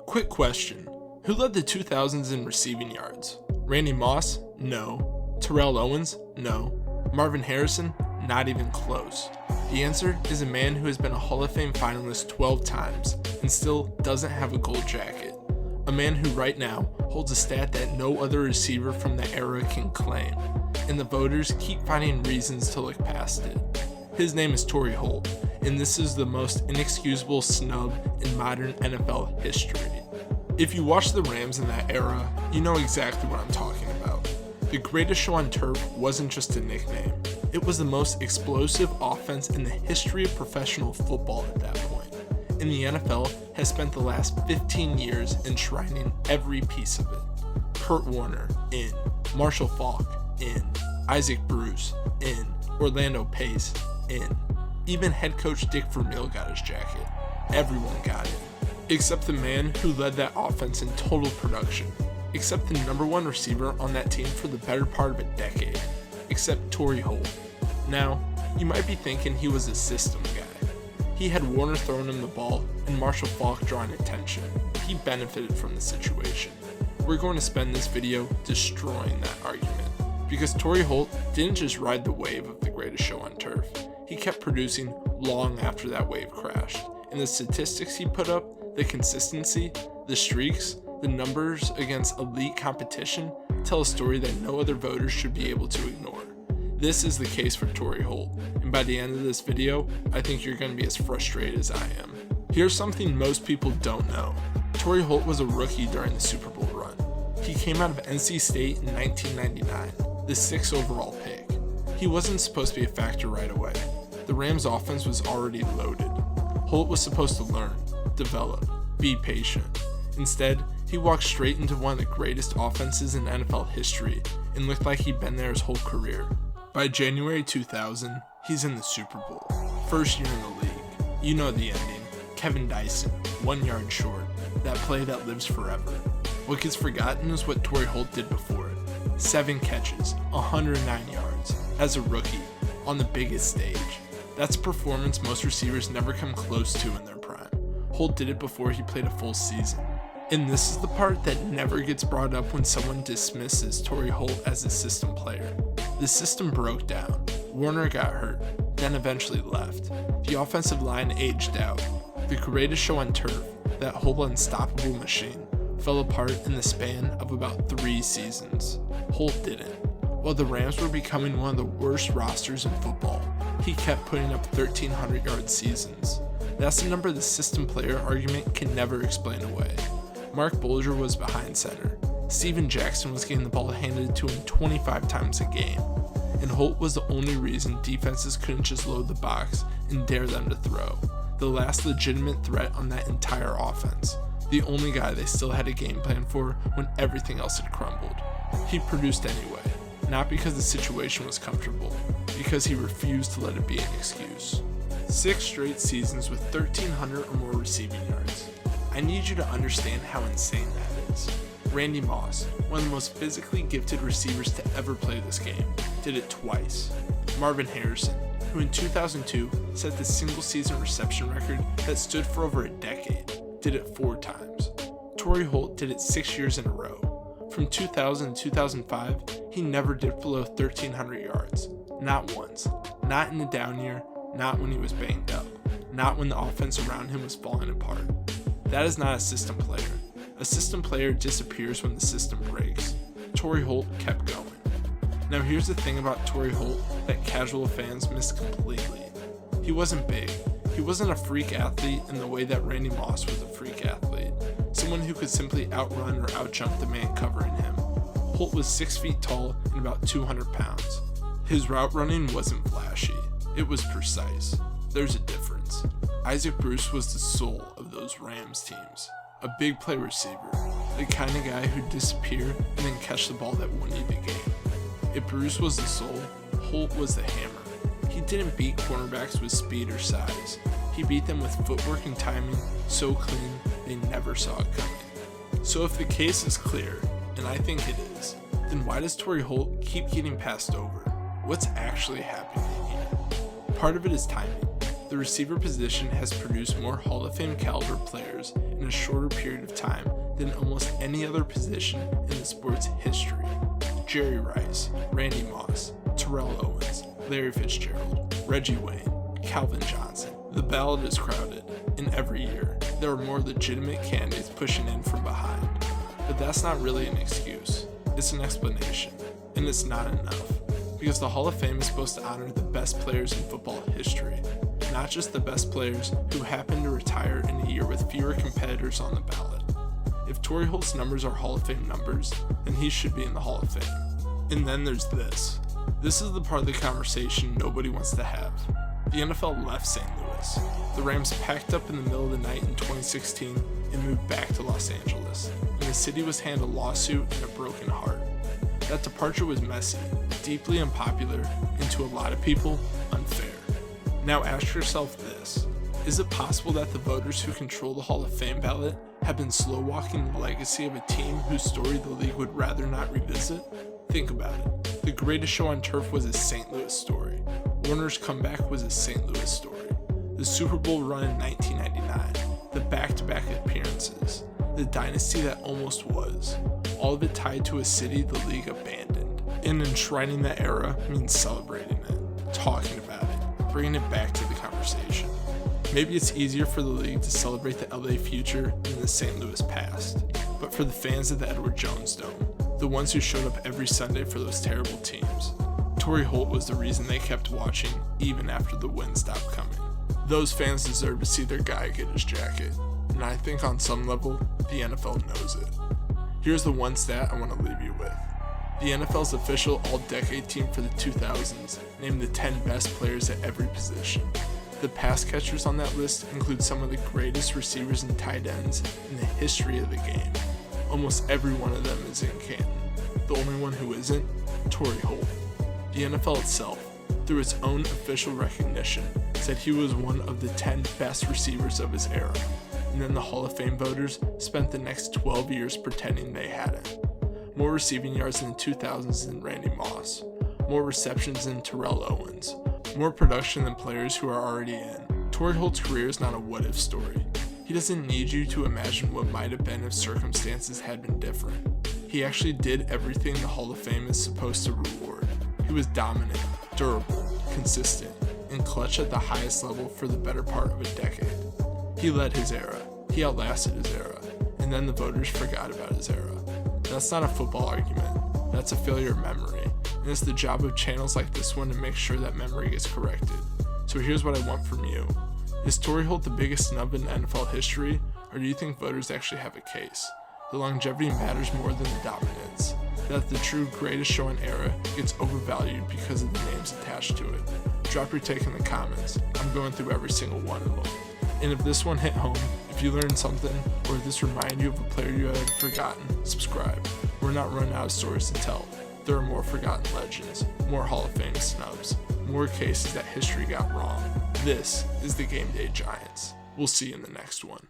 Quick question. Who led the 2000s in receiving yards? Randy Moss? No. Terrell Owens? No. Marvin Harrison? Not even close. The answer is a man who has been a Hall of Fame finalist 12 times and still doesn't have a gold jacket. A man who right now holds a stat that no other receiver from the era can claim, and the voters keep finding reasons to look past it. His name is Torry Holt, and this is the most inexcusable snub in modern NFL history. If you watch the Rams in that era, you know exactly what I'm talking about. The greatest show on turf wasn't just a nickname. It was the most explosive offense in the history of professional football at that point. And the NFL has spent the last 15 years enshrining every piece of it. Kurt Warner, in. Marshall Faulk, in. Isaac Bruce, in. Orlando Pace, in. Even head coach Dick Vermeil got his jacket. Everyone got it. Except the man who led that offense in total production. Except the number one receiver on that team for the better part of a decade. Except Torry Holt. Now, you might be thinking he was a system guy. He had Warner throwing him the ball and Marshall Faulk drawing attention. He benefited from the situation. We're going to spend this video destroying that argument. Because Torry Holt didn't just ride the wave of the greatest show on turf. He kept producing long after that wave crashed. And the statistics he put up, the consistency, the streaks, the numbers against elite competition tell a story that no other voters should be able to ignore. This is the case for Torry Holt, and by the end of this video, I think you're going to be as frustrated as I am. Here's something most people don't know. Torry Holt was a rookie during the Super Bowl run. He came out of NC State in 1999, the 6th overall pick. He wasn't supposed to be a factor right away. The Rams' offense was already loaded. Holt was supposed to learn, develop, be patient. Instead, he walked straight into one of the greatest offenses in NFL history and looked like he'd been there his whole career. By January 2000, he's in the Super Bowl. First year in the league. You know the ending. Kevin Dyson, 1 yard short. That play that lives forever. What gets forgotten is what Torry Holt did before it. 7 catches, 109 yards, as a rookie, on the biggest stage. That's a performance most receivers never come close to in their prime. Holt did it before he played a full season. And this is the part that never gets brought up when someone dismisses Torry Holt as a system player. The system broke down. Warner got hurt, then eventually left. The offensive line aged out. The greatest show on turf, that whole unstoppable machine, fell apart in the span of about 3 seasons. Holt didn't. While the Rams were becoming one of the worst rosters in football, he kept putting up 1,300-yard seasons. That's the number the system player argument can never explain away. Mark Bulger was behind center. Steven Jackson was getting the ball handed to him 25 times a game. And Holt was the only reason defenses couldn't just load the box and dare them to throw. The last legitimate threat on that entire offense. The only guy they still had a game plan for when everything else had crumbled. He produced anyway. Not because the situation was comfortable, because he refused to let it be an excuse. 6 straight seasons with 1,300 or more receiving yards. I need you to understand how insane that is. Randy Moss, one of the most physically gifted receivers to ever play this game, did it twice. Marvin Harrison, who in 2002 set the single-season reception record that stood for over a decade, did it 4 times. Torry Holt did it 6 years in a row. From 2000 to 2005, he never dipped below 1,300 yards. Not once. Not in a down year, not when he was banged up. Not when the offense around him was falling apart. That is not a system player. A system player disappears when the system breaks. Torry Holt kept going. Now here's the thing about Torry Holt that casual fans miss completely. He wasn't big. He wasn't a freak athlete in the way that Randy Moss was a freak athlete. Someone who could simply outrun or outjump the man covering him. Holt was 6 feet tall and about 200 pounds. His route running wasn't flashy. It was precise. There's a difference. Isaac Bruce was the soul of those Rams teams. A big play receiver, the kind of guy who'd disappear and then catch the ball that won you the game. If Bruce was the soul, Holt was the hammer. He didn't beat cornerbacks with speed or size. He beat them with footwork and timing so clean they never saw it coming. So if the case is clear, and I think it is, then why does Torry Holt keep getting passed over? What's actually happening here? Part of it is timing. The the receiver position has produced more Hall of Fame caliber players in a shorter period of time than almost any other position in the sport's history. Jerry Rice, Randy Moss, Terrell Owens, Larry Fitzgerald, Reggie Wayne, Calvin Johnson. The ballot is crowded, and every year, there are more legitimate candidates pushing in from behind. But that's not really an excuse, it's an explanation, and it's not enough, because the Hall of Fame is supposed to honor the best players in football history, not just the best players who happen to retire in a year with fewer competitors on the ballot. If Torry Holt's numbers are Hall of Fame numbers, then he should be in the Hall of Fame. And then there's this. This is the part of the conversation nobody wants to have. The NFL left St. Louis. The Rams packed up in the middle of the night in 2016 and moved back to Los Angeles, and the city was handed a lawsuit and a broken heart. That departure was messy, deeply unpopular, and to a lot of people, unfair. Now ask yourself this. Is it possible that the voters who control the Hall of Fame ballot have been slow-walking the legacy of a team whose story the league would rather not revisit? Think about it. The greatest show on turf was a St. Louis story. Warner's comeback was a St. Louis story. The Super Bowl run in 1999, the back-to-back appearances, the dynasty that almost was, all of it tied to a city the league abandoned. And enshrining that era means celebrating it, talking about it, bringing it back to the conversation. Maybe it's easier for the league to celebrate the LA future than the St. Louis past, but for the fans of the Edward Jones Dome, the ones who showed up every Sunday for those terrible teams, Torry Holt was the reason they kept watching even after the win stopped coming. Those fans deserve to see their guy get his jacket, and I think on some level, the NFL knows it. Here's the one stat I want to leave you with. The NFL's official all-decade team for the 2000s named the 10 best players at every position. The pass catchers on that list include some of the greatest receivers and tight ends in the history of the game. Almost every one of them is in Canton. The only one who isn't, Torry Holt. The NFL itself, through its own official recognition, said he was one of the 10 best receivers of his era, and then the Hall of Fame voters spent the next 12 years pretending they hadn't. More receiving yards in the 2000s than Randy Moss, more receptions than Terrell Owens, more production than players who are already in. Torry Holt's career is not a what-if story. He doesn't need you to imagine what might have been if circumstances had been different. He actually did everything the Hall of Fame is supposed to reward. He was dominant, durable, consistent, and clutch at the highest level for the better part of a decade. He led his era, he outlasted his era, and then the voters forgot about his era. That's not a football argument, that's a failure of memory, and it's the job of channels like this one to make sure that memory gets corrected. So here's what I want from you. Is Torry Holt the biggest snub in NFL history, or do you think voters actually have a case? The longevity matters more than the dominance. That the true greatest show in era gets overvalued because of the names attached to it. Drop your take in the comments. I'm going through every single one of them. And if this one hit home, if you learned something, or if this reminded you of a player you had forgotten, subscribe. We're not running out of stories to tell. There are more forgotten legends, more Hall of Fame snubs, more cases that history got wrong. This is the Game Day Giants. We'll see you in the next one.